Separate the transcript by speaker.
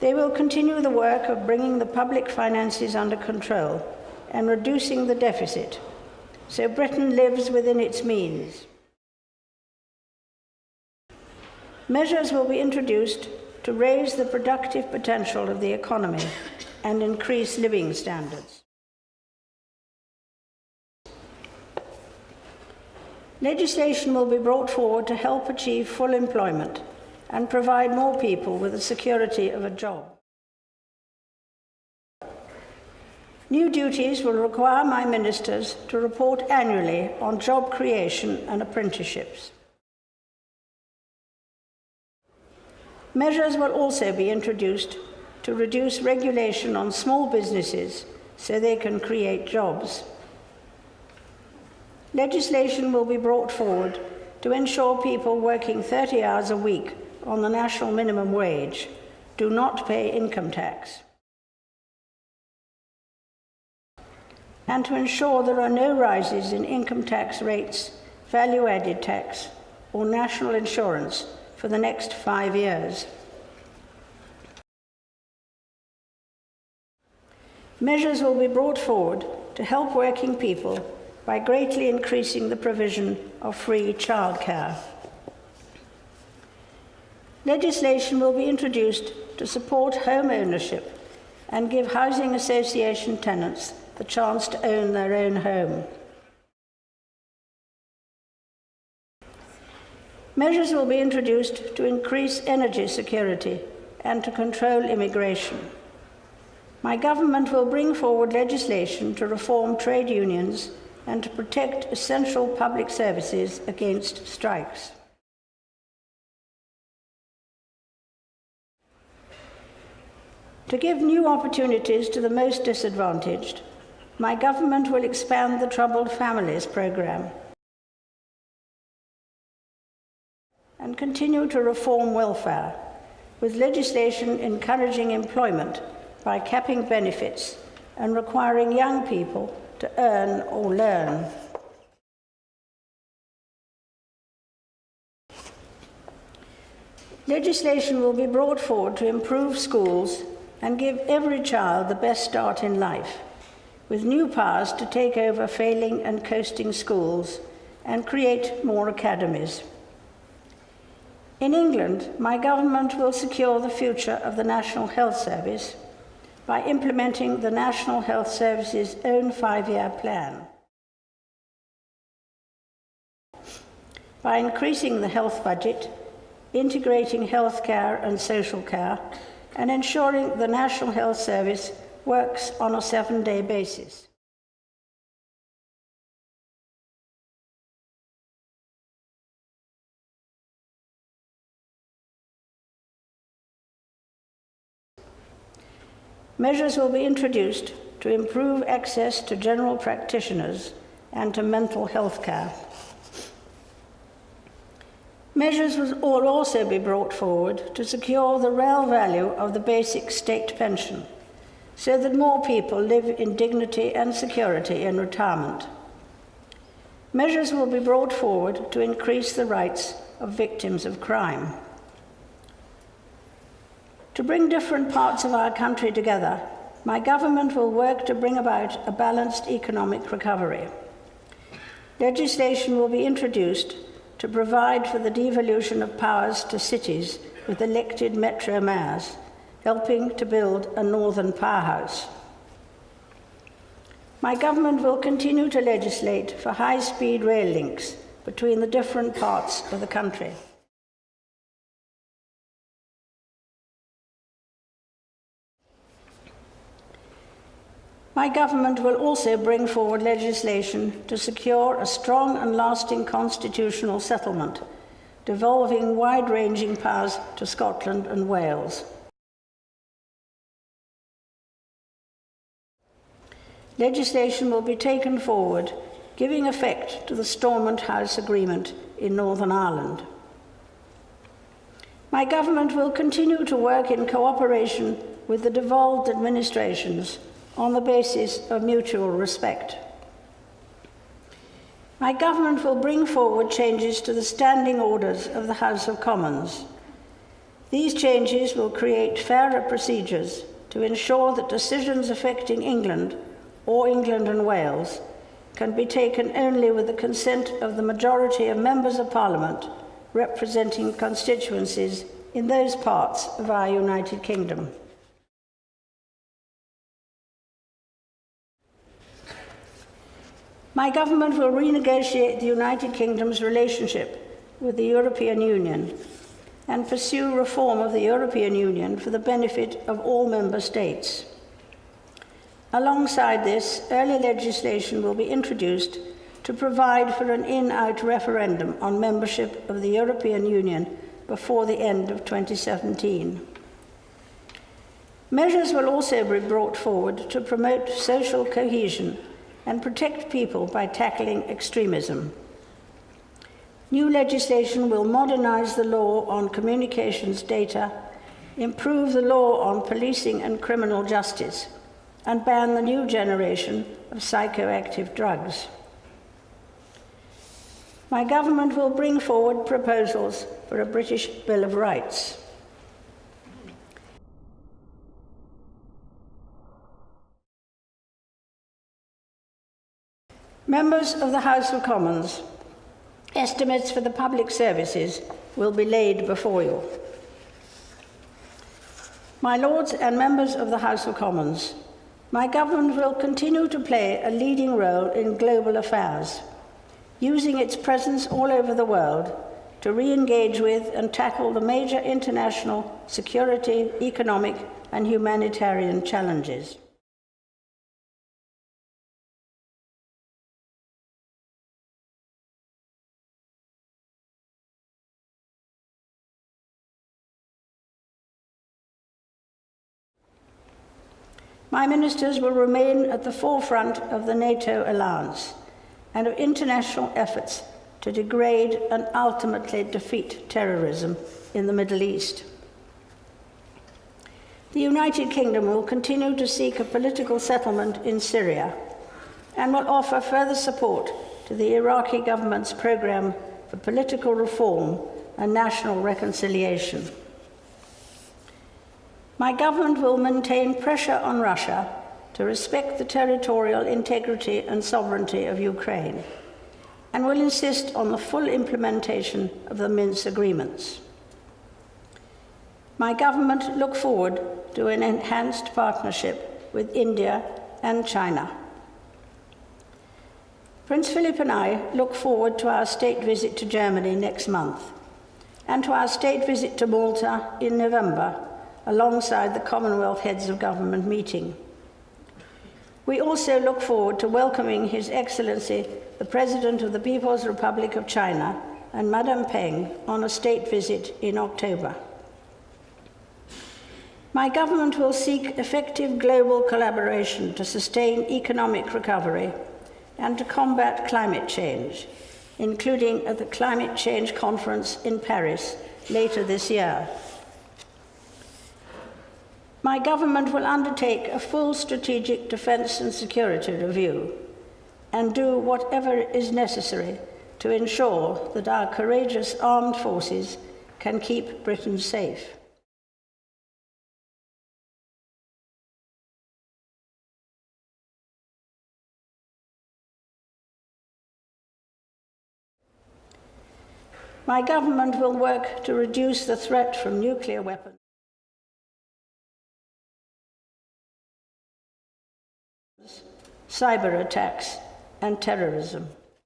Speaker 1: They will continue the work of bringing the public finances under control and reducing the deficit, so Britain lives within its means. Measures will be introduced to raise the productive potential of the economy and increase living standards. Legislation will be brought forward to help achieve full employment and provide more people with the security of a job. New duties will require my ministers to report annually on job creation and apprenticeships. Measures will also be introduced to reduce regulation on small businesses so they can create jobs. Legislation will be brought forward to ensure people working 30 hours a week on the national minimum wage do not pay income tax, and to ensure there are no rises in income tax rates, value-added tax, or national insurance for the next 5 years. Measures will be brought forward to help working people by greatly increasing the provision of free childcare. Legislation will be introduced to support home ownership and give housing association tenants the chance to own their own home. Measures will be introduced to increase energy security and to control immigration. My government will bring forward legislation to reform trade unions and to protect essential public services against strikes. To give new opportunities to the most disadvantaged, my government will expand the Troubled Families Programme and continue to reform welfare, with legislation encouraging employment by capping benefits and requiring young people to earn or learn. Legislation will be brought forward to improve schools and give every child the best start in life, with new powers to take over failing and coasting schools and create more academies. In England, my government will secure the future of the National Health Service by implementing the National Health Service's own 5-year plan, by increasing the health budget, integrating healthcare and social care, and ensuring the National Health Service works on a 7-day basis. Measures will be introduced to improve access to general practitioners and to mental health care. Measures will also be brought forward to secure the real value of the basic state pension, so that more people live in dignity and security in retirement. Measures will be brought forward to increase the rights of victims of crime. To bring different parts of our country together, my government will work to bring about a balanced economic recovery. Legislation will be introduced to provide for the devolution of powers to cities with elected metro mayors, helping to build a northern powerhouse. My government will continue to legislate for high-speed rail links between the different parts of the country. My government will also bring forward legislation to secure a strong and lasting constitutional settlement, devolving wide-ranging powers to Scotland and Wales. Legislation will be taken forward, giving effect to the Stormont House Agreement in Northern Ireland. My government will continue to work in cooperation with the devolved administrations on the basis of mutual respect. My government will bring forward changes to the standing orders of the House of Commons. These changes will create fairer procedures to ensure that decisions affecting England or England and Wales can be taken only with the consent of the majority of members of Parliament representing constituencies in those parts of our United Kingdom. My government will renegotiate the United Kingdom's relationship with the European Union and pursue reform of the European Union for the benefit of all member states. Alongside this, early legislation will be introduced to provide for an in-out referendum on membership of the European Union before the end of 2017. Measures will also be brought forward to promote social cohesion and protect people by tackling extremism. New legislation will modernize the law on communications data, improve the law on policing and criminal justice, and ban the new generation of psychoactive drugs. My government will bring forward proposals for a British Bill of Rights. Members of the House of Commons, estimates for the public services will be laid before you. My Lords and members of the House of Commons, my government will continue to play a leading role in global affairs, using its presence all over the world to re-engage with and tackle the major international security, economic, and humanitarian challenges. My ministers will remain at the forefront of the NATO alliance and of international efforts to degrade and ultimately defeat terrorism in the Middle East. The United Kingdom will continue to seek a political settlement in Syria and will offer further support to the Iraqi government's program for political reform and national reconciliation. My government will maintain pressure on Russia to respect the territorial integrity and sovereignty of Ukraine and will insist on the full implementation of the Minsk agreements. My government looks forward to an enhanced partnership with India and China. Prince Philip and I look forward to our state visit to Germany next month and to our state visit to Malta in November, alongside the Commonwealth Heads of Government meeting. We also look forward to welcoming His Excellency, the President of the People's Republic of China, and Madame Peng on a state visit in October. My government will seek effective global collaboration to sustain economic recovery and to combat climate change, including at the Climate Change Conference in Paris later this year. My government will undertake a full strategic defence and security review and do whatever is necessary to ensure that our courageous armed forces can keep Britain safe. My government will work to reduce the threat from nuclear weapons, cyber attacks, and terrorism.